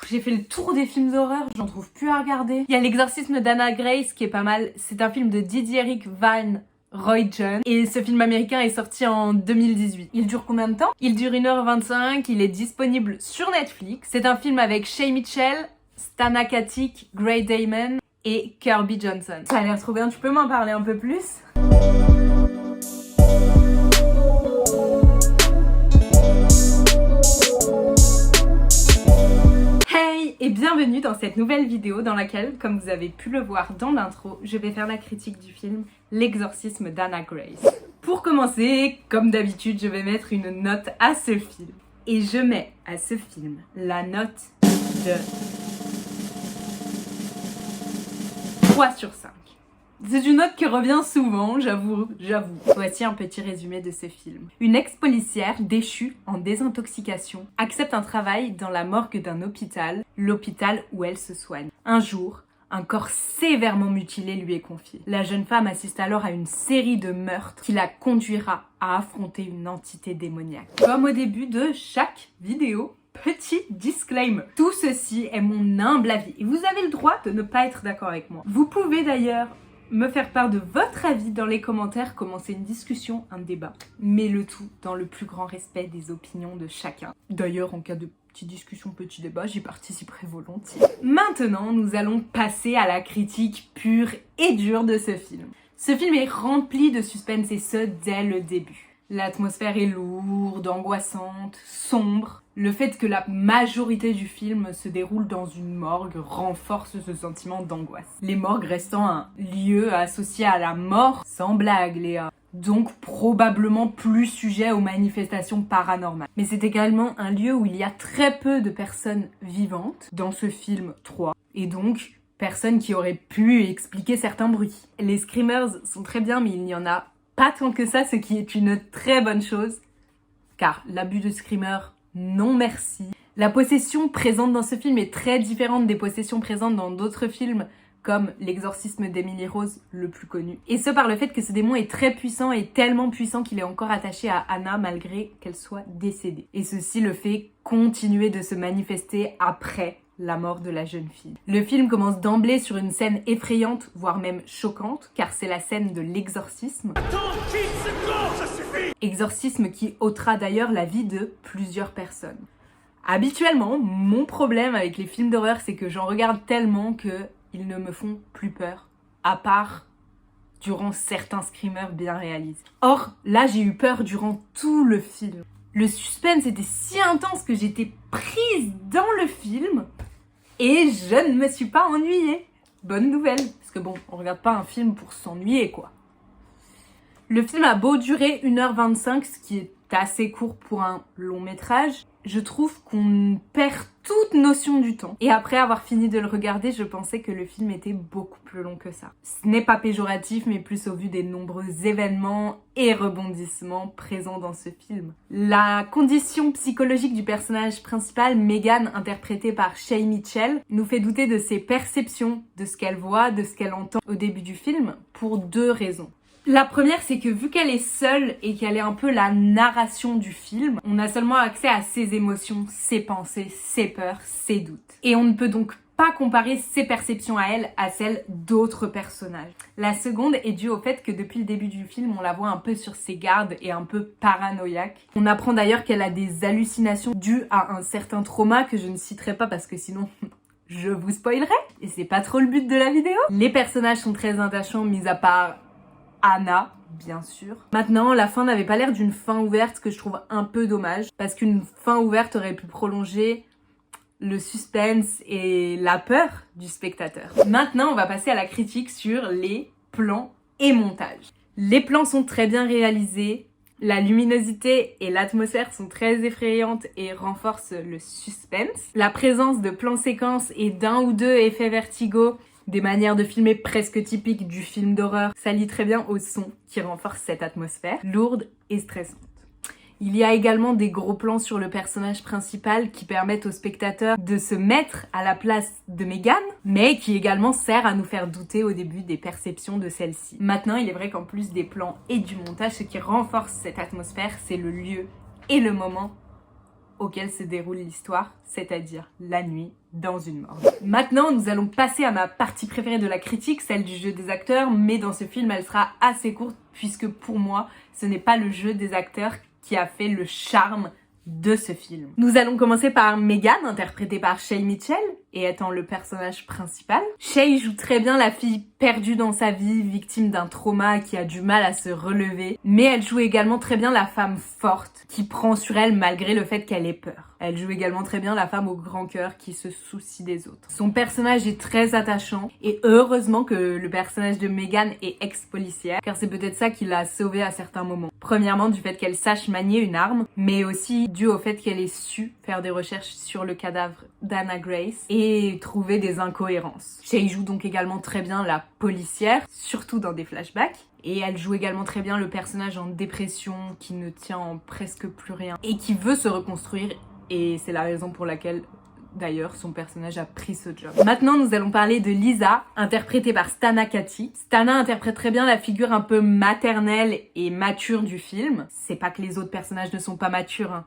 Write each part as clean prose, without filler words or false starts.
J'ai fait le tour des films d'horreur, j'en trouve plus à regarder. Il y a L'exorcisme d'Anna Grace qui est pas mal. C'est un film de Didieric Van Roytjen et ce film américain est sorti en 2018. Il dure combien de temps? Il dure 1h25, il est disponible sur Netflix. C'est un film avec Shay Mitchell, Stana Katic, Grey Damon et Kirby Johnson. Ça a l'air trop bien, tu peux m'en parler un peu plus? Et bienvenue dans cette nouvelle vidéo dans laquelle, comme vous avez pu le voir dans l'intro, je vais faire la critique du film L'exorcisme d'Anna Grace. Pour commencer, comme d'habitude, je vais mettre une note à ce film. Et je mets à ce film la note de 3 sur 5. C'est une note qui revient souvent, j'avoue. Voici un petit résumé de ce film. Une ex-policière déchue en désintoxication accepte un travail dans la morgue d'un hôpital, l'hôpital où elle se soigne. Un jour, un corps sévèrement mutilé lui est confié. La jeune femme assiste alors à une série de meurtres qui la conduira à affronter une entité démoniaque. Comme au début de chaque vidéo, petit disclaimer. Tout ceci est mon humble avis et vous avez le droit de ne pas être d'accord avec moi. Vous pouvez d'ailleurs me faire part de votre avis dans les commentaires, commencer une discussion, un débat. Mais le tout dans le plus grand respect des opinions de chacun. D'ailleurs, en cas de petite discussion, petit débat, j'y participerai volontiers. Maintenant, nous allons passer à la critique pure et dure de ce film. Ce film est rempli de suspense et ce, dès le début. L'atmosphère est lourde, angoissante, sombre. Le fait que la majorité du film se déroule dans une morgue renforce ce sentiment d'angoisse. Les morgues restant un lieu associé à la mort, sans blague Léa, donc probablement plus sujet aux manifestations paranormales. Mais c'est également un lieu où il y a très peu de personnes vivantes, dans ce film 3, et donc personnes qui auraient pu expliquer certains bruits. Les screamers sont très bien, mais il n'y en a pas tant que ça, ce qui est une très bonne chose, car l'abus de screamer, non merci. La possession présente dans ce film est très différente des possessions présentes dans d'autres films, comme L'exorcisme d'Emily Rose, le plus connu. Et ce par le fait que ce démon est très puissant et tellement puissant qu'il est encore attaché à Anna malgré qu'elle soit décédée. Et ceci le fait continuer de se manifester après la mort de la jeune fille. Le film commence d'emblée sur une scène effrayante, voire même choquante, car c'est la scène de l'exorcisme. Exorcisme qui ôtera d'ailleurs la vie de plusieurs personnes. Habituellement, mon problème avec les films d'horreur, c'est que j'en regarde tellement qu'ils ne me font plus peur, à part durant certains screamers bien réalisés. Or, là, j'ai eu peur durant tout le film. Le suspense était si intense que j'étais prise dans le film et je ne me suis pas ennuyée. Bonne nouvelle, parce que bon, on regarde pas un film pour s'ennuyer, quoi. Le film a beau durer 1h25, ce qui est assez court pour un long métrage, je trouve qu'on perd toute notion du temps. Et après avoir fini de le regarder, je pensais que le film était beaucoup plus long que ça. Ce n'est pas péjoratif, mais plus au vu des nombreux événements et rebondissements présents dans ce film. La condition psychologique du personnage principal, Megan, interprétée par Shay Mitchell, nous fait douter de ses perceptions, de ce qu'elle voit, de ce qu'elle entend au début du film, pour 2 raisons. La première, c'est que vu qu'elle est seule et qu'elle est un peu la narration du film, on a seulement accès à ses émotions, ses pensées, ses peurs, ses doutes. Et on ne peut donc pas comparer ses perceptions à elle à celles d'autres personnages. La seconde est due au fait que depuis le début du film, on la voit un peu sur ses gardes et un peu paranoïaque. On apprend d'ailleurs qu'elle a des hallucinations dues à un certain trauma que je ne citerai pas parce que sinon je vous spoilerai. Et c'est pas trop le but de la vidéo. Les personnages sont très attachants, mis à part Anna, bien sûr. Maintenant, la fin n'avait pas l'air d'une fin ouverte, ce que je trouve un peu dommage, parce qu'une fin ouverte aurait pu prolonger le suspense et la peur du spectateur. Maintenant, on va passer à la critique sur les plans et montage. Les plans sont très bien réalisés, la luminosité et l'atmosphère sont très effrayantes et renforcent le suspense. La présence de plans séquences et d'un ou deux effets vertigo, des manières de filmer presque typiques du film d'horreur, ça lie très bien au son qui renforce cette atmosphère lourde et stressante. Il y a également des gros plans sur le personnage principal qui permettent au spectateur de se mettre à la place de Megan, mais qui également sert à nous faire douter au début des perceptions de celle-ci. Maintenant, il est vrai qu'en plus des plans et du montage, ce qui renforce cette atmosphère, c'est le lieu et le moment auquel se déroule l'histoire, c'est-à-dire la nuit dans une morgue. Maintenant, nous allons passer à ma partie préférée de la critique, celle du jeu des acteurs, mais dans ce film, elle sera assez courte puisque pour moi, ce n'est pas le jeu des acteurs qui a fait le charme de ce film. Nous allons commencer par Megan, interprétée par Shay Mitchell, et étant le personnage principal. Shay joue très bien la fille perdue dans sa vie, victime d'un trauma, qui a du mal à se relever, mais elle joue également très bien la femme forte, qui prend sur elle malgré le fait qu'elle ait peur. Elle joue également très bien la femme au grand cœur qui se soucie des autres. Son personnage est très attachant, et heureusement que le personnage de Megan est ex-policière, car c'est peut-être ça qui l'a sauvée à certains moments. Premièrement, du fait qu'elle sache manier une arme, mais aussi dû au fait qu'elle ait su faire des recherches sur le cadavre d'Anna Grace et trouver des incohérences. Shay joue donc également très bien la policière, surtout dans des flashbacks. Et elle joue également très bien le personnage en dépression, qui ne tient en presque plus rien, et qui veut se reconstruire, et c'est la raison pour laquelle d'ailleurs son personnage a pris ce job. Maintenant nous allons parler de Lisa, interprétée par Stana Katic. Stana interprète très bien la figure un peu maternelle et mature du film. C'est pas que les autres personnages ne sont pas matures, hein,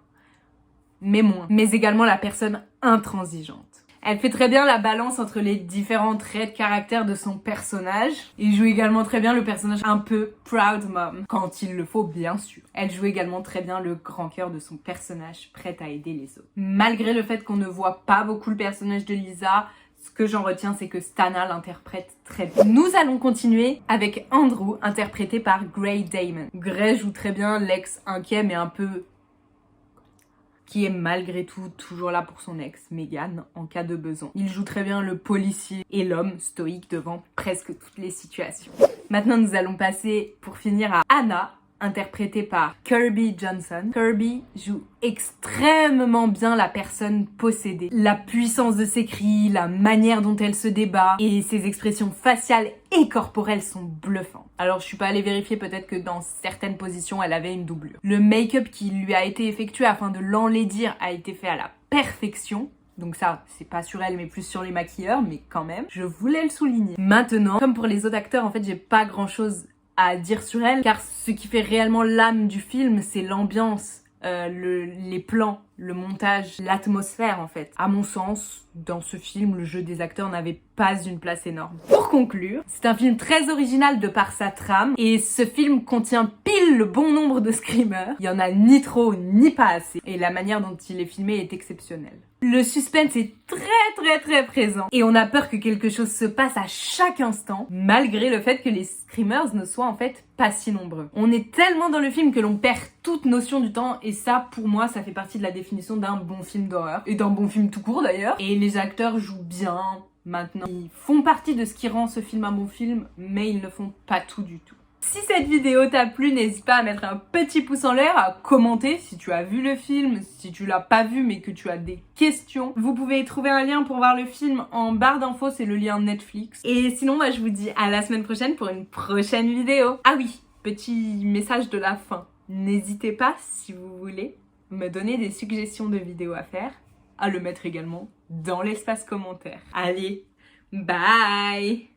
mais moins. Mais également la personne intransigeante. Elle fait très bien la balance entre les différents traits de caractère de son personnage. Il joue également très bien le personnage un peu proud mom, quand il le faut bien sûr. Elle joue également très bien le grand cœur de son personnage, prête à aider les autres. Malgré le fait qu'on ne voit pas beaucoup le personnage de Lisa, ce que j'en retiens, c'est que Stana l'interprète très bien. Nous allons continuer avec Andrew, interprété par Gray Damon. Gray joue très bien l'ex inquiet mais un peu... qui est malgré tout toujours là pour son ex, Megan, en cas de besoin. Il joue très bien le policier et l'homme stoïque devant presque toutes les situations. Maintenant, nous allons passer, pour finir, à Anna, interprétée par Kirby Johnson. Kirby joue extrêmement bien la personne possédée. La puissance de ses cris, la manière dont elle se débat et ses expressions faciales et corporelles sont bluffantes. Alors je suis pas allée vérifier, peut-être que dans certaines positions elle avait une doublure. Le make-up qui lui a été effectué afin de l'enlaidir a été fait à la perfection. Donc ça, c'est pas sur elle mais plus sur les maquilleurs, mais quand même, je voulais le souligner. Maintenant, comme pour les autres acteurs, en fait j'ai pas grand chose à dire sur elle, car ce qui fait réellement l'âme du film, c'est l'ambiance, les plans, le montage, l'atmosphère en fait. À mon sens, dans ce film, le jeu des acteurs n'avait pas une place énorme. Pour conclure, c'est un film très original de par sa trame, et ce film contient pile le bon nombre de screamers. Il y en a ni trop ni pas assez, et la manière dont il est filmé est exceptionnelle. Le suspense est très présent et on a peur que quelque chose se passe à chaque instant, malgré le fait que les screamers ne soient en fait pas si nombreux. On est tellement dans le film que l'on perd toute notion du temps, et ça pour moi ça fait partie de la définition d'un bon film d'horreur, et d'un bon film tout court d'ailleurs. Et les acteurs jouent bien. Maintenant, ils font partie de ce qui rend ce film un bon film, mais ils ne font pas tout du tout. Si cette vidéo t'a plu, n'hésite pas à mettre un petit pouce en l'air, à commenter si tu as vu le film, si tu l'as pas vu mais que tu as des questions. Vous pouvez trouver un lien pour voir le film en barre d'infos, c'est le lien Netflix. Et sinon, je vous dis à la semaine prochaine pour une prochaine vidéo. Ah oui, petit message de la fin. N'hésitez pas, si vous voulez, me donner des suggestions de vidéos à faire, à le mettre également dans l'espace commentaire. Allez, bye!